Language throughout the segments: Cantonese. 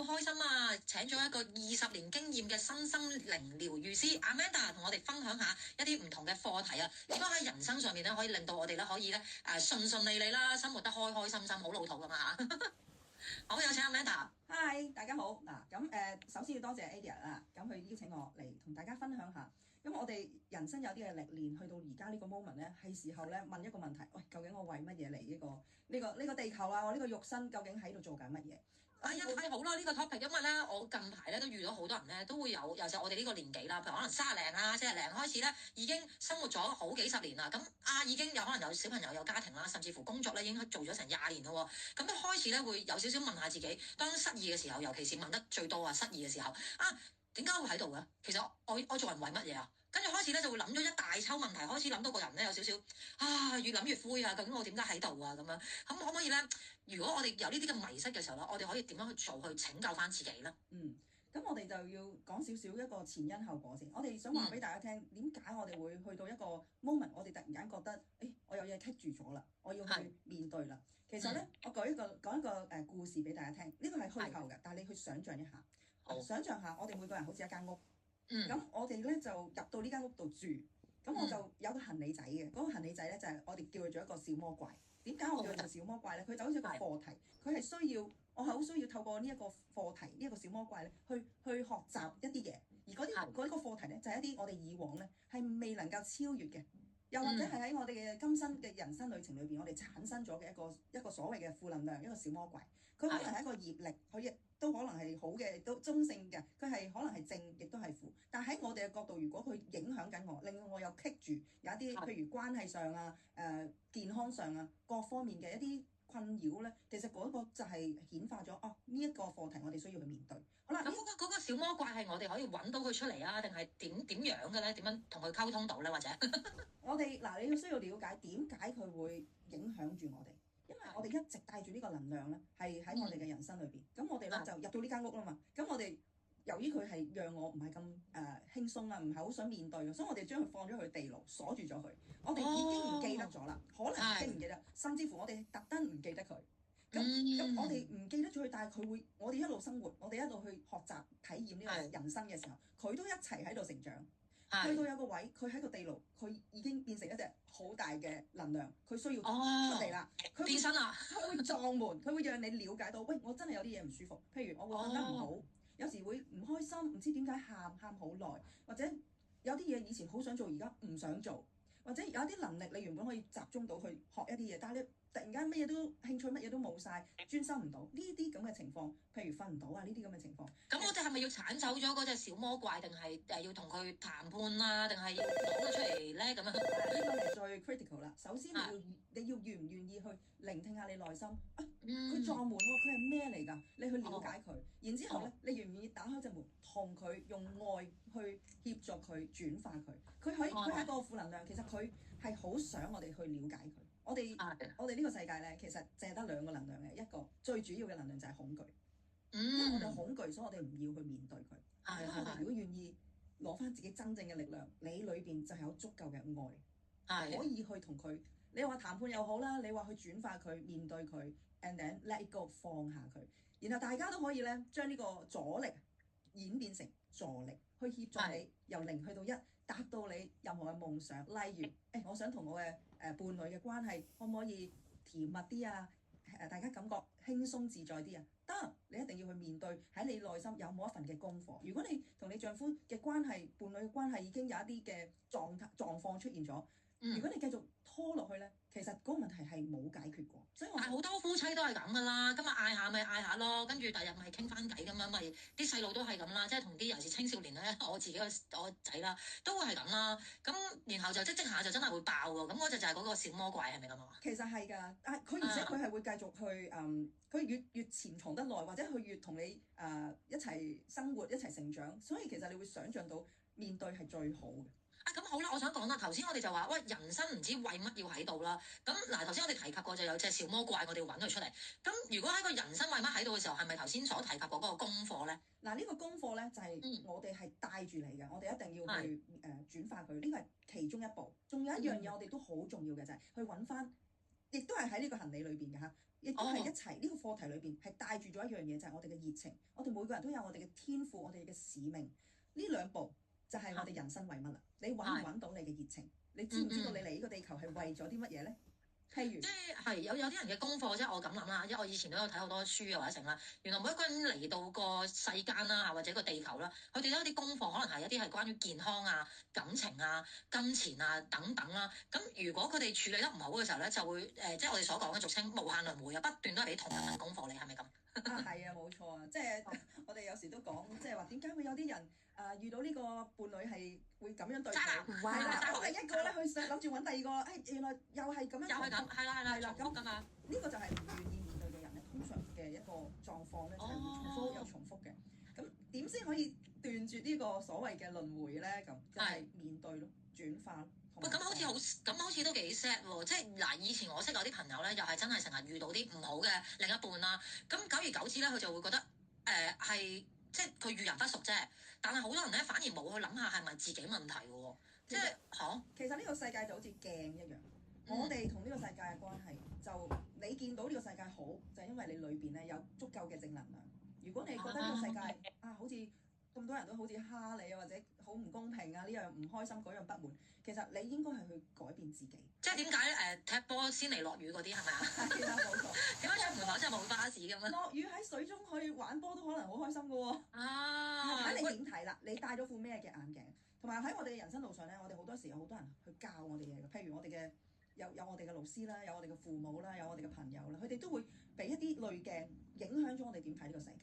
開心啊！請咗一個20年經驗嘅身心靈療愈師 Amanda 同我哋分享下一啲唔同嘅課題啊，點樣喺人生上面咧可以令到我哋咧可以咧順順利利啦，生活得開開心心，好老土噶嘛嚇。好，有請 Amanda。Hi， 大家好。嗱，咁首先要多謝 Adia 啦，咁佢邀請我嚟同大家分享下。咁我哋人生有啲嘅歷練，去到而家呢個 moment 咧，係時候咧問一個問題：喂，究竟我為乜嘢嚟呢個地球啊？我呢個肉身究竟喺度做緊乜嘢？哎呀，太好啦！呢個 topic，因為咧，我近排咧都遇到好多人咧，都會有，尤其我哋呢個年紀啦，譬如可能30零啊、40零開始咧，已經生活咗好幾十年啦。咁已經有可能有小朋友、有家庭啦，甚至乎工作咧已經做咗成20年咯。咁一開始咧會有少少問下自己，當失意嘅時候，尤其是問得最多失意嘅時候點解會喺度嘅？其實我做人為乜嘢啊？跟住開始咧就會諗咗一大抽問題，開始諗到個人咧有少少越諗越灰啊！究竟我點解喺度啊？咁樣咁可唔可以咧？如果我哋有呢啲嘅迷失嘅時候咧，我哋可以點樣去做去拯救翻自己咧？咁我哋就要講少少一個前因後果先。我哋想話俾大家聽，點解我哋會去到一個 moment，我哋突然間覺得，我有嘢棘住咗啦，我要去面對啦。其實咧，我講一個故事俾大家聽，呢個係虛構嘅，但係你去想像一下。想像下，我哋每個人好似一間屋，咁我哋咧就入到呢間屋度住，咁我就有個行李仔嘅，嗰個行李仔咧就係我哋叫佢做一個小魔怪。點解我叫佢做小魔怪咧？佢就好似一個課題，佢係需要，我係好需要透過呢一個課題，呢一個小魔怪咧，去學習一啲嘢，而嗰個課題咧就係一啲我哋以往咧係未能夠超越嘅，又或者係喺我哋嘅今生嘅人生旅程裏邊，我哋產生咗嘅一個所謂嘅負能量，一個小魔怪，佢可能係一個業力，佢亦都可能係好嘅，都中性嘅，佢係可能係正，亦都係負。但喺我哋嘅角度，如果佢影響緊我，令到我有棘住，有一啲譬如關係上啊、健康上啊各方面嘅一啲困擾咧，其實嗰個就係顯化咗呢一個課題，我哋需要去面對。好啦，咁嗰個小魔怪係我哋可以揾到佢出嚟啊，定係點樣嘅咧？點樣同佢溝通到咧？或者我哋你要需要了解點解佢會影響住我哋。因為我哋一直帶住呢個能量咧，係喺我哋嘅人生裏邊。咁我哋咧就入到呢間屋啦嘛。咁我哋由於佢係讓我唔係咁輕鬆啊，唔係好想面對，所以我哋將佢放咗去地牢，鎖住咗佢。我哋已經唔記得咗啦，可能已經唔記得，甚至乎我哋特登唔記得佢。咁我哋唔記得咗佢，但係佢會，我哋一路生活，我哋一路去學習體驗呢個人生嘅時候，佢都一齊喺度成長。去到有個位，佢喺個地牢，佢已經變成一隻好大嘅能量，佢需要出嚟啦。佢變身啦，佢會撞門，佢會讓你了解到，喂，我真係有啲嘢唔舒服。譬如我會瞓得唔好，有時會唔開心，唔知點解喊好耐，或者有啲嘢以前好想做，而家唔想做，或者有一啲能力你原本可以集中到去學一啲嘢，但係你突然間乜嘢都興趣乜嘢都冇晒，專心唔到，呢啲咁嘅情況，譬如瞓唔到呢啲咁嘅情況。咁我哋係咪要剷走咗嗰隻小魔怪，定係要同佢談判啊？定係要攞佢出嚟咧？咁呢個係最 critical 啦。首先你要願唔願意去聆聽下你內心佢撞門喎，佢係咩嚟㗎？你去了解佢，然之後咧，你願唔願意打開隻門，同佢用愛去協助佢轉化佢？佢係一個負能量，其實佢係好想我哋去了解佢。我哋呢個世界咧，其實淨係得2個能量嘅，一個最主要嘅能量就係恐懼。因為我哋恐懼，所以我哋唔要去面對佢。因為我哋如果願意攞翻自己真正嘅力量，你裏邊就係有足夠嘅愛，可以去同佢。你話談判又好啦，你話去轉化佢、面對佢 ，and then let it go 放下佢，然後大家都可以咧將呢個阻力演變成助力，去協助你由0去到1，達到你任何嘅夢想。例如，我想同我嘅伴侶嘅關係可唔可以甜蜜啲啊？大家感覺輕鬆自在啲啊？得，你一定要去面對喺你內心有冇一份嘅功課。如果你同你丈夫嘅關係、伴侶嘅關係已經有一啲嘅狀況出現咗，如果你繼續拖落去咧，其實嗰個問題係冇解決過。所以我好多夫妻都係咁噶啦，今日嗌下咪嗌下咯，跟住第日咪傾翻偈咁樣，咪啲細路都係咁啦，即係同啲尤其是青少年咧，我自己我仔啦，都會係咁啦。咁然後就即下就真係會爆喎。咁嗰隻就係嗰個小魔怪係咪咁啊？其實係㗎，但係佢而且佢係會繼續去佢越潛藏得耐，或者佢越同你一齊生活、一齊成長，所以其實你會想像到面對係最好嘅。咁好啦，我想講啦，頭先我哋就話喂，人生唔知為乜要喺度啦。咁頭先我哋提及過就有隻小魔怪，我哋要揾佢出嚟。咁如果喺個人生為乜喺度嘅時候，係咪頭先所提及過嗰個功課咧？呢個功課咧就係我哋係帶住嚟嘅，我哋一定要去轉化佢。呢個係其中一步。仲有一樣嘢我哋都好重要嘅就係去揾翻，亦都係喺呢個行李裏邊嘅嚇。亦都係一齊呢個課題裏邊係帶住咗一樣嘢，就係我哋嘅熱情。我哋每個人都有我哋嘅天賦，我哋嘅使命。呢兩步就係我哋人生為乜啦？你揾唔揾到你嘅熱情？你知唔知道你嚟呢個地球係為咗啲乜嘢咧？譬如即係有啲人嘅功課，即係我咁諗啦，因為我以前都有睇好多書啊或者成啦。原來每一個人嚟到個世間啦，或者個地球啦，佢哋都有啲功課，可能係一啲係關於健康啊、感情啊、金錢啊等等啦。咁如果佢哋處理得唔好嘅時候咧，就會即係我哋所講嘅俗稱無限輪迴啊，不斷都係俾同一份功課你，係咪咁？係啊，冇錯啊，即係我哋有時都講，即係話點解會有啲人遇到呢個伴侶係會咁樣對佢？係啦，我係一個咧，佢想諗住揾第二個，原來又係咁樣，又係咁，係啦，咁㗎嘛。呢個就係唔願意面對嘅人咧，通常嘅一個狀況咧，就係會重複又重複嘅。咁點先可以斷絕呢個所謂嘅輪迴咧？咁就係面對咯，轉化咯。喂，咁好似都幾 sad 喎！即係嗱，以前我識有啲朋友咧，又係真係成日遇到啲唔好嘅另一半啦。咁久而久之咧，佢就會覺得係即係佢遇人不淑啫。但係好多人咧，反而冇去諗下係咪自己問題嘅喎。即係其實呢個世界就好似鏡一樣，我哋同呢個世界嘅關係，就你見到呢個世界好，就係因為你裏邊咧有足夠嘅正能量。如果你覺得呢個世界好似咁多人都好似蝦你啊，或者好唔公平啊，呢樣唔開心，嗰樣不滿，其實你應該係去改變自己。即係點解踢波先嚟落雨嗰啲係咪啊？係啦，冇錯。點解出門口真係冇巴士咁樣？落雨喺水中去玩波都可能好開心嘅喎。睇你點睇啦？你戴咗副咩嘅眼鏡？同埋喺我哋嘅人生路上咧，我哋好多時有好多人去教我哋嘢嘅，譬如我哋嘅有我哋嘅老師啦，有我哋嘅父母啦，有我哋嘅朋友啦，佢哋都會俾一啲濾鏡影響咗我哋點睇呢個世界。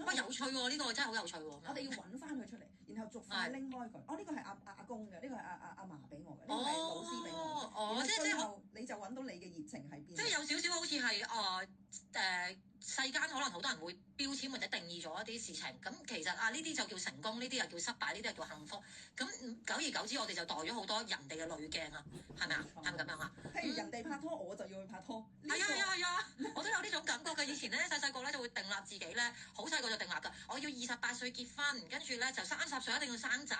哇，有趣喎！呢個真係好有趣喎。我哋要揾翻佢出嚟，然後逐塊拎開佢。呢個係阿公嘅，呢個係阿嫲俾我嘅，呢個係老師俾我嘅。然後最後你就揾到你嘅熱情喺邊。即係有少少好似係世間可能好多人會標籤或者定義咗一啲事情，咁其實呢啲就叫成功，呢啲又叫失敗，呢啲又叫幸福。咁久而久之，我哋就代咗好多人哋嘅濾鏡啊，係咪啊？係咪咁樣啊？譬如人哋拍拖，我就要去拍拖。係啊，我都有呢種感覺嘅。以前咧細個咧就會定立自己咧，好細個就定立㗎。我要28歲結婚，跟住咧就30歲一定要生仔。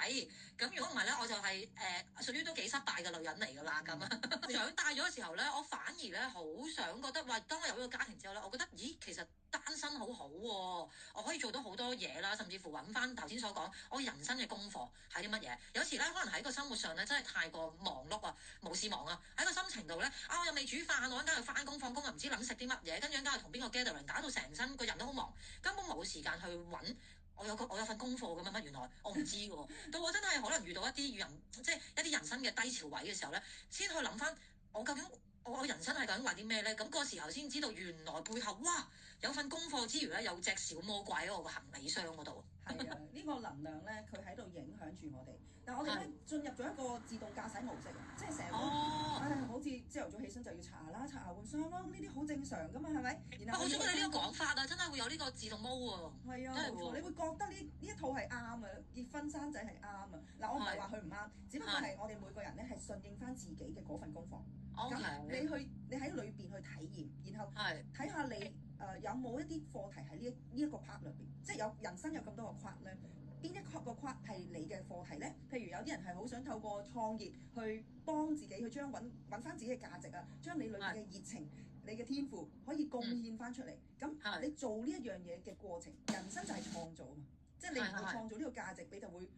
咁如果唔係咧，我就係屬於都幾失敗嘅女人嚟㗎啦。咁長大咗嘅時候咧，我反而咧好想覺得，當我有呢個家庭之後咧，我覺得咦，其實單身好好喎，我可以做到好多嘢啦，甚至乎揾翻頭先所講，我人生嘅功課係啲乜嘢？有時咧可能喺個生活上咧真係太過忙碌啊，無事忙啊，喺個心情度咧我又未煮飯，我陣間又翻工放工又唔知諗食啲乜嘢，跟住陣間又同邊個 gathering，搞到成身個人都好忙，根本冇時間去揾。我有份功課咁樣乜？原來我唔知喎。到我真係可能遇到一啲即係一啲人生嘅低潮位嘅時候咧，先去諗翻我究竟我人生係究竟為啲咩咧？咁嗰時候先知道原來背後有份功課之餘咧，有隻小魔怪喺我個行李箱嗰度。係啊，呢個能量咧，佢喺度影響住我哋。但係我哋咧進入咗一個自動駕駛模式，即係成日都好似朝頭早起身就要刷牙啦、刷牙換衫咯，呢啲好正常噶嘛，係咪？然後我好中意你呢個講法啊，真係會有呢個自動模喎。係啊，冇錯，你會覺得呢一套係啱啊，結婚生仔係啱啊。嗱，我唔係話佢唔啱，只不過係我哋每個人咧係順應翻自己嘅嗰份功課。咁你喺裏邊去體驗，然後睇下你有冇一啲課題喺呢一個 part 裏邊，即係有人生有咁多個 part 咧，邊一個 part 係你嘅課題咧？譬如有啲人係好想透過創業去幫自己去將揾翻自己嘅價值啊，將你裏邊嘅熱情、你嘅天賦可以貢獻翻出嚟。咁你做呢一樣嘢嘅過程，人生就係創造啊嘛，即係你唔會創造呢個價值，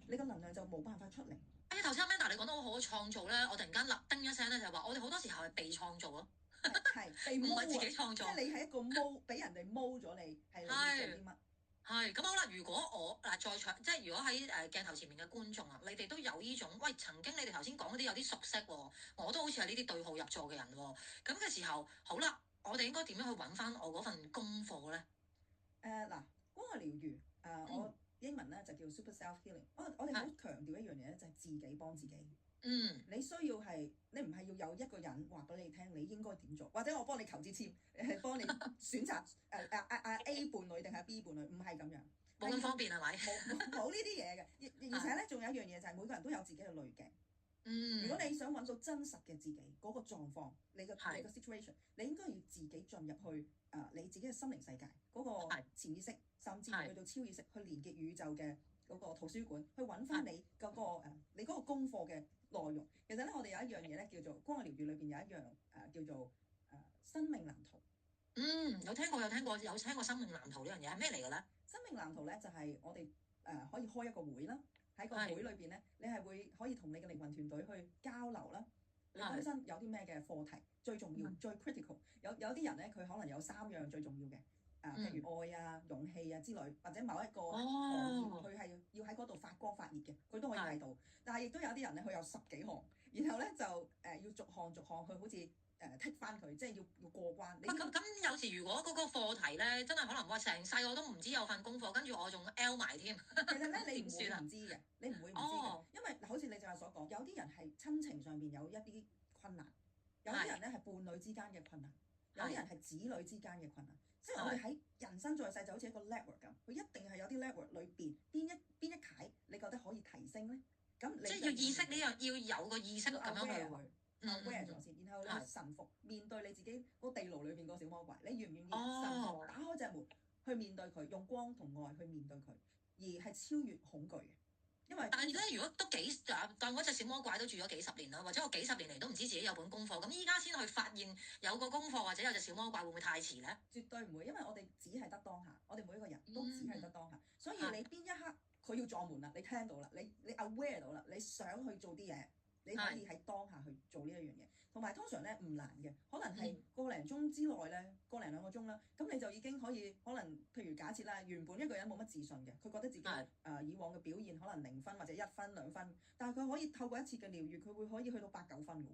你個能量就冇辦法出嚟。頭先 Amanda 你講得好好，創造咧，我突然間立叮一聲咧，就係話我哋好多時候係被創造咯，係唔係自己創造。即係你係一個毛，俾人哋毛咗你，係你做啲乜？係咁好啦。如果我在場，即係如果喺鏡頭前面嘅觀眾啊，你哋都有呢種，曾經你哋頭先講嗰啲有啲熟悉喎，我都好似係呢啲對號入座嘅人喎。咁嘅時候，好啦，我哋應該點樣去揾翻我嗰份功課咧？光嘅療愈我英文咧就叫 super self healing。我哋好強調一樣嘢咧，就係自己幫自己。你需要你唔係要有一個人話俾你聽，你應該點做，或者我幫你求支簽，幫你選擇A 伴侶定係 B 伴侶，唔係咁樣。冇咁方便係咪？冇呢啲嘢嘅，而且咧仲有一樣嘢就係每個人都有自己嘅濾鏡。如果你想揾到真實嘅自己嗰個狀況，你個 situation，你應該要自己進入去你自己嘅心靈世界嗰個潛意識，甚至去到超意識，去連結宇宙嘅嗰個圖書館，去揾翻你嗰個你嗰個功課嘅內容。其實咧，我哋有一樣嘢咧叫做光嘅療愈裏邊有一樣叫做生命藍圖。有聽過生命藍圖呢樣嘢係咩嚟嘅咧？生命藍圖咧就係我哋可以開一個會啦，喺個會裏邊咧，你係會可以同你嘅靈魂團隊去交流啦。你本身有啲咩嘅課題最重要、最 critical？有啲人咧，佢可能有3樣最重要嘅，譬如愛啊、勇氣啊之類，或者某一個行業，佢係要喺嗰度發光發熱嘅，佢都可以睇到。但係亦都有啲人咧，佢有10幾項，然後咧就要逐項去好似剔翻佢，即係要過關。咁有時如果嗰個課題咧，真係可能話成世我都唔知有份功課，跟住我仲 L 埋添。其實咧，你唔會唔知嘅，你唔會唔知嘅，因為好似你正話所講，有啲人係親情上邊有一啲困難，有啲人咧係伴侶之間嘅困難，有啲人係子女之間嘅困難。即係我哋喺人生在世就好似一個 network 咁，佢一定係有啲 network 裏邊邊一楷，你覺得可以提升咧？咁你即係要意識呢樣，要有個意識咁樣去。aware 咗先，然後你臣服面對你自己嗰地牢裏邊個小魔鬼，你願唔願意臣服打開隻門去面對佢，用光同愛去面對佢，而係超越恐懼嘅。因為但係咧，如果都當嗰隻小魔鬼都住咗幾十年啦，或者我幾十年嚟都唔知自己有本功課，咁依家先去發現有個功課或者有隻小魔鬼，會唔會太遲咧？絕對唔會，因為我哋只係得當下，我哋每一個人都只係得當下，所以你邊一刻佢要撞門啦，你聽到啦，你 aware 到啦，你想去做啲嘢。你可以喺當下去做呢一樣嘢，同埋通常咧唔難嘅，可能係個零鐘之內咧，個零2個鐘啦，咁你就已經可以可能，譬如假設啦，原本一個人冇乜自信嘅，佢覺得自己以往嘅表現可能0分或者1分2分，但係佢可以透過一次嘅療癒，佢會可以去到8、9分嘅喎。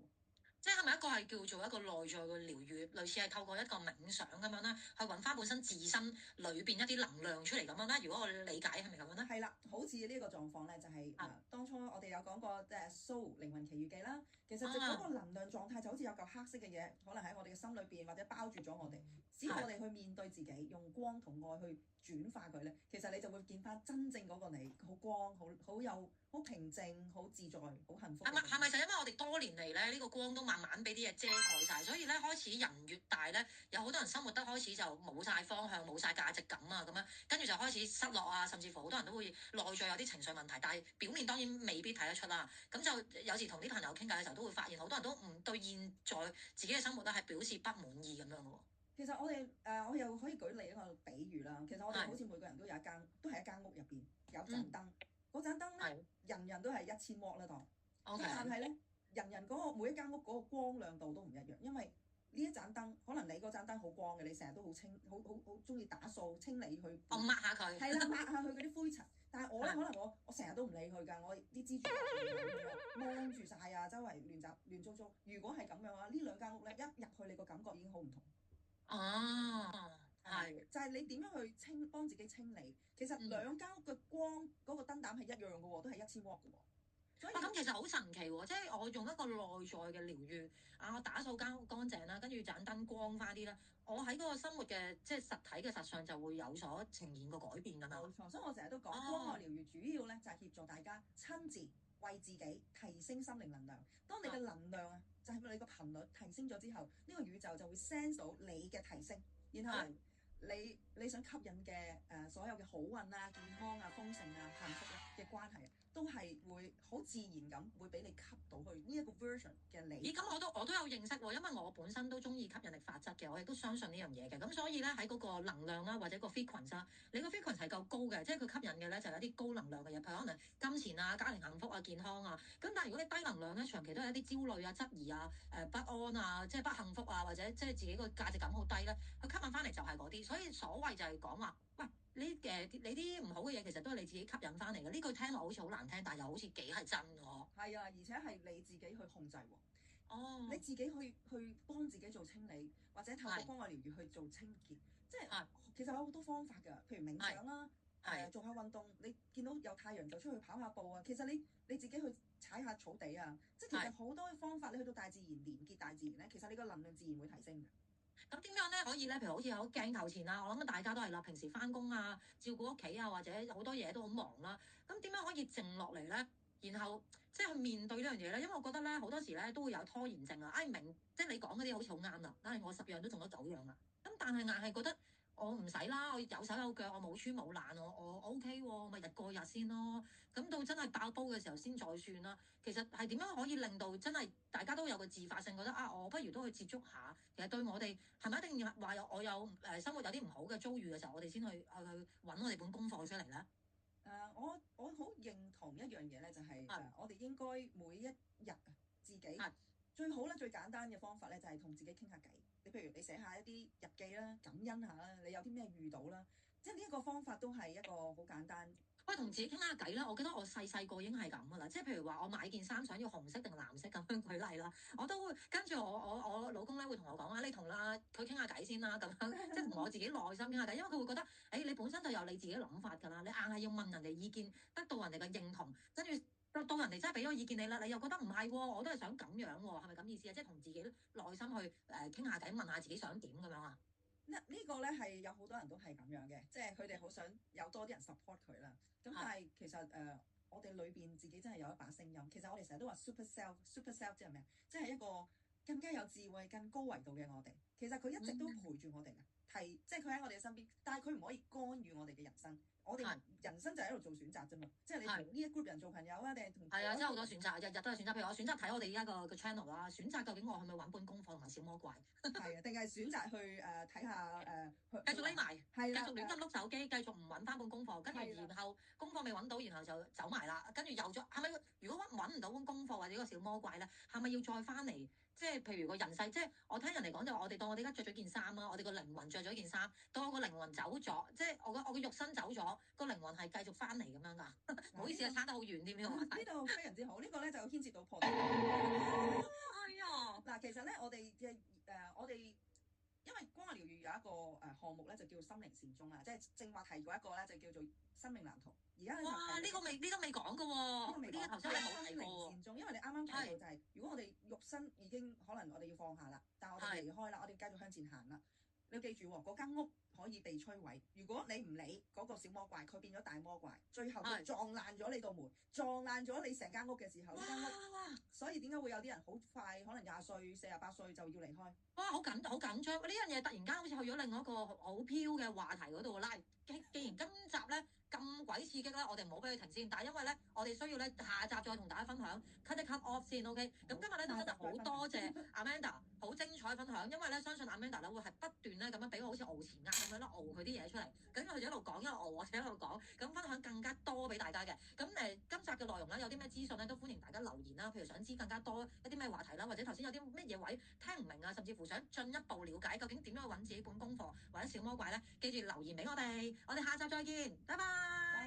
即係咪一個係叫做一個內在嘅療癒，類似係透過一個冥想咁樣啦，去揾翻本身自身裏邊一啲能量出嚟咁樣啦？如果我理解係咪咁樣咧？係啦，好似呢個狀況咧，就係當初我哋有講過Soul 靈魂奇遇記啦。其實嗰個能量狀態就好似有嚿黑色嘅嘢，可能喺我哋嘅心裏邊或者包住咗我哋。只要我哋去面對自己，用光同愛去轉化佢咧，其實你就會見翻真正嗰個你，好光，好平靜，好自在，好幸福。係咪就因為我哋多年嚟咧，呢個光都慢慢俾啲嘢遮蓋晒，所以咧開始人越大咧，有好多人生活得開始就冇晒方向，冇晒價值感啊咁樣，跟住就開始失落啊，甚至乎好多人都會內在有啲情緒問題，但係表面當然未必睇得出啦。咁就有時同啲朋友傾偈嘅時候，都會發現好多人都唔對現在自己嘅生活咧係表示不滿意咁樣嘅喎。其實我哋我又可以舉例一個比喻啦。其實我哋好似每個人都係一間屋入邊有盞燈，嗰盞燈咧，人人都係1000W啦當。但係咧，人嗰個每一間屋嗰個光亮度都唔一樣，因為呢一盞燈可能你嗰盞燈好光嘅，你成日都好中意打掃清理佢。我抹下佢。係啦，抹下佢嗰啲灰塵。但係我咧，可能我成日都唔理佢㗎，我啲蜘蛛掹住晒啊，周圍亂糟糟。如果係咁樣嘅話，呢兩間屋咧一入去，你個感覺已經好唔同。係就係你點樣去幫自己清理。其實兩間屋嘅光嗰個燈膽係一樣嘅喎，都係1000W嘅喎。所以咁其實好神奇喎，即係我用一個內在嘅療癒我打掃間屋乾淨啦，跟住盞燈光翻啲啦，我喺嗰個生活嘅即係實體嘅實相就會有所呈現個改變㗎嘛。冇錯，所以我成日都講光愛療癒主要咧就係協助大家親自為自己提升心靈能量。當你嘅能量啊，就係你個頻率提升咗之後，呢個宇宙就會 sense 到你嘅提升，然後你想吸引嘅所有嘅好運啊、健康啊、豐盛啊、幸福嘅關係，都係會好自然咁會俾你吸到去呢一個 version 嘅你。咦，咁我都有認識喎，因為我本身都中意吸引力法則嘅，我亦都相信呢樣嘢嘅。咁所以咧喺嗰個能量啦，或者個 frequency 啦，你個 frequency 係夠高嘅，即係佢吸引嘅咧就係一啲高能量嘅嘢，譬如可能金錢啊、家庭幸福啊、健康啊。咁但係如果你低能量咧，長期都係一啲焦慮啊、質疑啊、不安啊，即係不幸福啊，或者即係自己個價值感好低咧，佢吸引翻嚟就係嗰啲。所以所謂就係講話，喂，你啲唔好嘅嘢其實都係你自己吸引翻嚟嘅。呢句聽落好似好難聽，但係又好似幾係真喎。係啊，而且係你自己去控制喎。你自己去幫自己做清理，或者透過光愛療癒去做清潔。即係其實有好多方法㗎，譬如冥想啦，做下運動。你見到有太陽就出去跑下步啊。其實你自己去踩下草地啊。即係其實好多方法，你去到大自然連結大自然咧，其實你個能量自然會提升嘅。咁點樣咧可以咧？譬如好似喺鏡頭前啊，我諗大家都係啦，平時翻工啊、照顧屋企啊，或者好多嘢都好忙啦。咁點樣可以靜落嚟咧？然後即係去面對呢樣嘢咧？因為我覺得咧好多時咧都會有拖延症啊。明即係你講嗰啲好似好啱啦，但係我10樣都中咗9樣啦。咁但係硬係覺得我唔使啦，我有手有腳，我冇穿冇爛，我 OK 喎，咪日過日先咯。咁到真係爆煲嘅時候先再算啦。其實係點樣可以令到真係大家都有個自發性，覺得啊，我不如都去接觸下。其實對我哋係咪一定要話我有生活有啲唔好嘅遭遇嘅時候，我哋先去揾我哋本功課出嚟咧？我好認同一樣嘢咧，就係我哋應該每一日自己最好咧，最簡單嘅方法咧，就係同自己傾下偈。你譬如你寫下一啲日記啦，感恩下啦，你有啲咩遇到啦，即係呢一個方法都係一個好簡單。喂，同自己傾下偈啦！我記得我細個已經係咁噶啦，即係譬如話我買件衫想要紅色定藍色咁樣舉例啦，我都會跟住我老公咧會同我講啊，你同佢傾下偈先啦，咁樣即係同我自己內心傾下偈，因為佢會覺得你本身就有你自己諗法㗎啦，你硬係要問人哋意見，得到人哋嘅認同，跟住到人哋真係俾咗意見你啦，你又覺得唔係喎，我都係想咁樣喎，係咪咁意思啊？即係同自己內心去傾下偈，問下自己想點咁樣啊？呢個咧係有好多人都係咁樣嘅，即係佢哋好想有多啲人 support 佢啦。咁但係其實我哋裏邊自己真係有一把聲音。其實我哋成日都話 super self 即係咩？即係一個更加有智慧、更高維度嘅我哋。其實佢一直都陪住我哋嘅，即係佢喺我哋嘅身邊，但係佢唔可以干預我哋嘅人生。我哋人生就喺度做選擇啫嘛，即係你同呢一 group 人做朋友啊，定係同係啊，真係好多選擇，日日都有選擇。譬如我選擇睇我哋而家個 channel 啦，選擇究竟我係咪揾本功課同埋小魔怪？係啊，定係選擇去睇下繼續匿埋，係啦，繼續亂咁碌手機，繼續唔揾翻本功課，跟住然後功課未揾到，然後就走埋啦，跟住又再係咪？如果揾唔到本功課或者個小魔怪咧，係咪要再翻嚟？即係譬如個人世，即係我聽人哋講就話，我哋當我哋而家着咗件衫啦，我哋個靈魂着咗件衫，當我個靈魂走咗，即係我個肉身走咗，個靈魂係繼續翻嚟咁樣㗎。唔好意思啊，差得好遠添呢個話題。呢度非常之好，呢個咧就牽涉到破。係啊，嗱，其實咧我哋因為光華療癒有一個項目咧，就叫心靈善終啦，即係正話提過一個咧，就叫做生命藍圖。而家哇，呢個未講嘅喎，呢個頭先你冇提過。心靈善終，因為你啱啱提到就係，如果我哋肉身已經可能我哋要放下啦，但係我哋離開啦，我哋繼續向前行啦。你要記住喎，嗰間屋可以被摧毀。如果你唔理嗰個小魔怪，佢變咗大魔怪，最後佢撞爛咗你道門，撞爛咗你成間屋嘅時候，呢間屋，所以點解會有啲人好快，可能20歲、48歲就要離開？哇，好緊張！呢樣嘢突然間好似去咗另外一個好飄嘅話題嗰度啦。既然今集咧咁鬼刺激啦，我哋唔好俾佢停先。但係因為咧，我哋需要咧下集再同大家分享 cut off 先 OK。咁今日咧真係好多謝 Amanda 好精彩分享，因為咧相信 Amanda 咧會係不斷咧咁樣俾我好似敖前額咁樣咧敖佢啲嘢出嚟。咁佢就一路講一路敖，我哋一路講，咁分享更加多俾大家嘅。咁今集嘅內容咧有啲咩資訊咧都歡迎大家留言啦。譬如想知更加多一啲咩話題啦，或者頭先有啲乜嘢位聽唔明啊，甚至乎想進一步了解究竟點樣去揾自己本功課或者小魔怪咧，記住留言俾我哋。我哋下集再見，拜拜。